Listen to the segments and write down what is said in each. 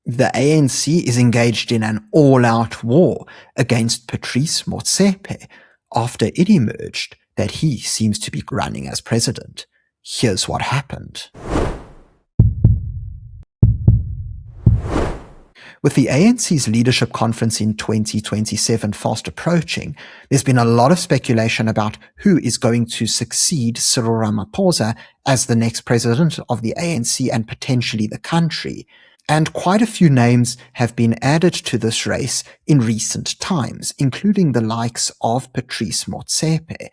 the ANC is engaged in an all-out war against Patrice Motsepe after it emerged that he seems to be running as president. Here's what happened. With the ANC's leadership conference in 2027 fast approaching, there's been a lot of speculation about who is going to succeed Cyril Ramaphosa as the next president of the ANC and potentially the country. And quite a few names have been added to this race in recent times, including the likes of Patrice Motsepe.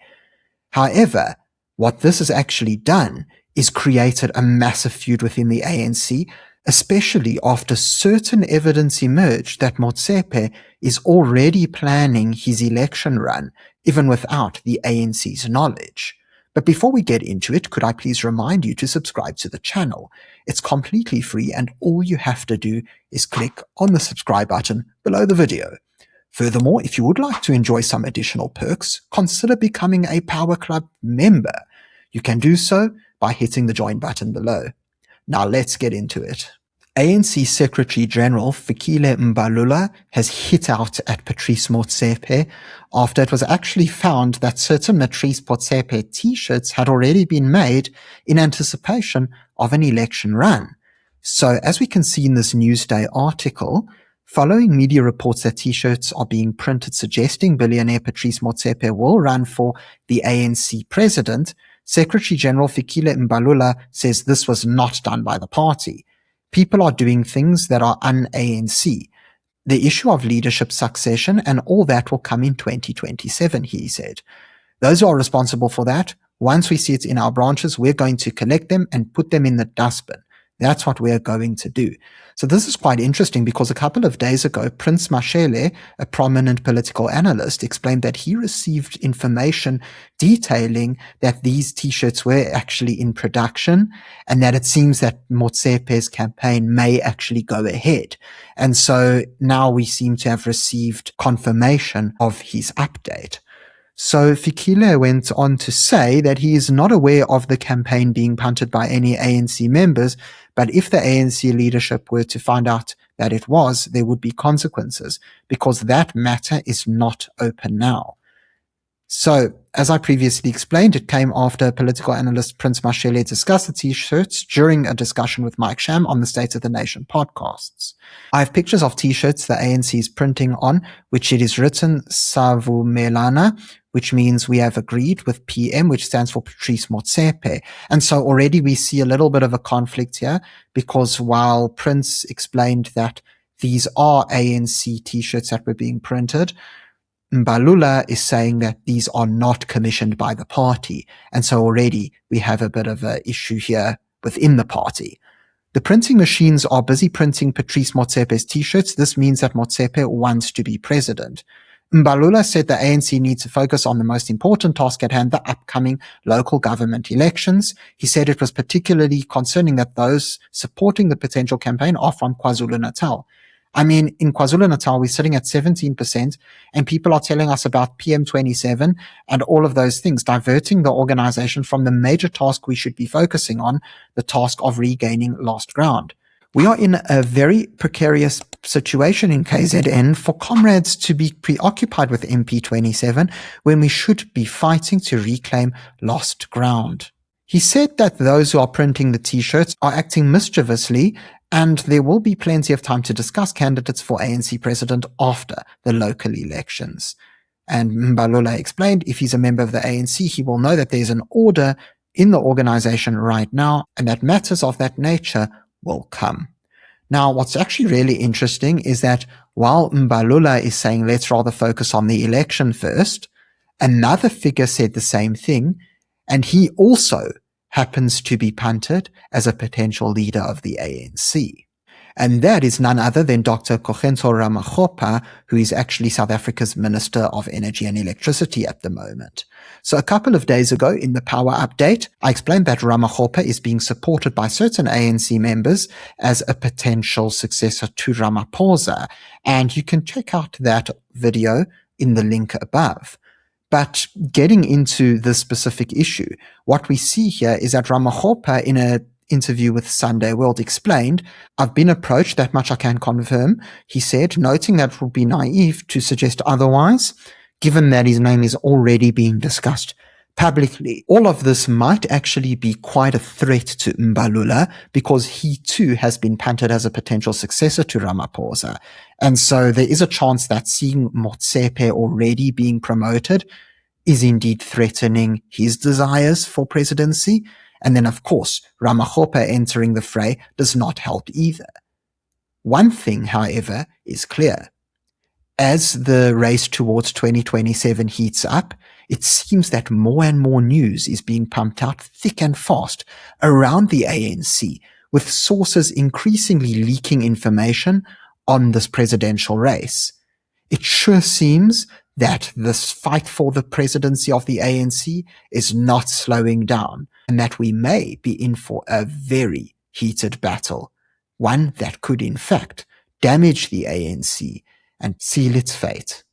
However, what this has actually done is created a massive feud within the ANC, especially after certain evidence emerged that Motsepe is already planning his election run, even without the ANC's knowledge. But before we get into it, could I please remind you to subscribe to the channel? It's completely free and all you have to do is click on the subscribe button below the video. Furthermore, if you would like to enjoy some additional perks, consider becoming a Power Club member. You can do so by hitting the join button below. Now let's get into it. ANC Secretary General Fikile Mbalula has hit out at Patrice Motsepe after it was actually found that certain Patrice Motsepe t-shirts had already been made in anticipation of an election run. So as we can see in this Newsday article, following media reports that t-shirts are being printed suggesting billionaire Patrice Motsepe will run for the ANC president, Secretary General Fikile Mbalula says this was not done by the party. People are doing things that are un-ANC. The issue of leadership succession and all that will come in 2027, he said. Those who are responsible for that, once we see it in our branches, we're going to collect them and put them in the dustbin. That's what we're going to do. So this is quite interesting because a couple of days ago, Prince Mashele, a prominent political analyst, explained that he received information detailing that these t-shirts were actually in production and that it seems that Motsepe's campaign may actually go ahead. And so now we seem to have received confirmation of his update. So Fikile went on to say that he is not aware of the campaign being punted by any ANC members, but if the ANC leadership were to find out that it was, there would be consequences, because that matter is not open now. So, as I previously explained, it came after political analyst Prince Mashele discussed the t-shirts during a discussion with Mike Sham on the State of the Nation podcasts. I have pictures of t-shirts the ANC is printing on, which it is written Savumelana, which means we have agreed, with PM, which stands for Patrice Motsepe. And so already we see a little bit of a conflict here, because while Prince explained that these are ANC t-shirts that were being printed, Mbalula is saying that these are not commissioned by the party. And so already we have a bit of an issue here within the party. The printing machines are busy printing Patrice Motsepe's t-shirts. This means that Motsepe wants to be president. Mbalula said the ANC needs to focus on the most important task at hand, the upcoming local government elections. He said it was particularly concerning that those supporting the potential campaign are from KwaZulu-Natal. I mean, in KwaZulu-Natal, we're sitting at 17%, and people are telling us about PM27 and all of those things, diverting the organization from the major task we should be focusing on, the task of regaining lost ground. We are in a very precarious situation in KZN for comrades to be preoccupied with MP27 when we should be fighting to reclaim lost ground. He said that those who are printing the t-shirts are acting mischievously, and there will be plenty of time to discuss candidates for ANC president after the local elections. And Mbalula explained if he's a member of the ANC, he will know that there's an order in the organization right now, and that matters of that nature will come. Now, what's actually really interesting is that while Mbalula is saying let's rather focus on the election first, another figure said the same thing, and he also happens to be punted as a potential leader of the ANC. And that is none other than Dr. Cyril Ramaphosa, who is actually South Africa's Minister of Energy and Electricity at the moment. So a couple of days ago in the Power Update, I explained that Ramaphosa is being supported by certain ANC members as a potential successor to Ramaphosa. And you can check out that video in the link above. But getting into this specific issue, what we see here is that Ramaphosa, in a interview with Sunday World, explained, "I've been approached, that much I can confirm," he said, noting that it would be naive to suggest otherwise, given that his name is already being discussed publicly. All of this might actually be quite a threat to Mbalula, because he too has been punted as a potential successor to Ramaphosa. And so there is a chance that seeing Motsepe already being promoted is indeed threatening his desires for presidency. And then, of course, Ramaphosa entering the fray does not help either. One thing, however, is clear. As the race towards 2027 heats up, it seems that more and more news is being pumped out thick and fast around the ANC, with sources increasingly leaking information on this presidential race. It sure seems that this fight for the presidency of the ANC is not slowing down, and that we may be in for a very heated battle, one that could in fact damage the ANC and seal its fate.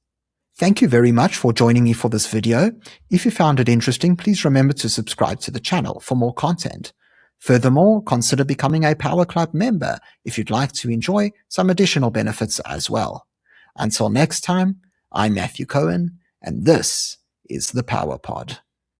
Thank you very much for joining me for this video. If you found it interesting, please remember to subscribe to the channel for more content. Furthermore, consider becoming a Power Club member if you'd like to enjoy some additional benefits as well. Until next time, I'm Matthew Cohen, and this is the Power Pod.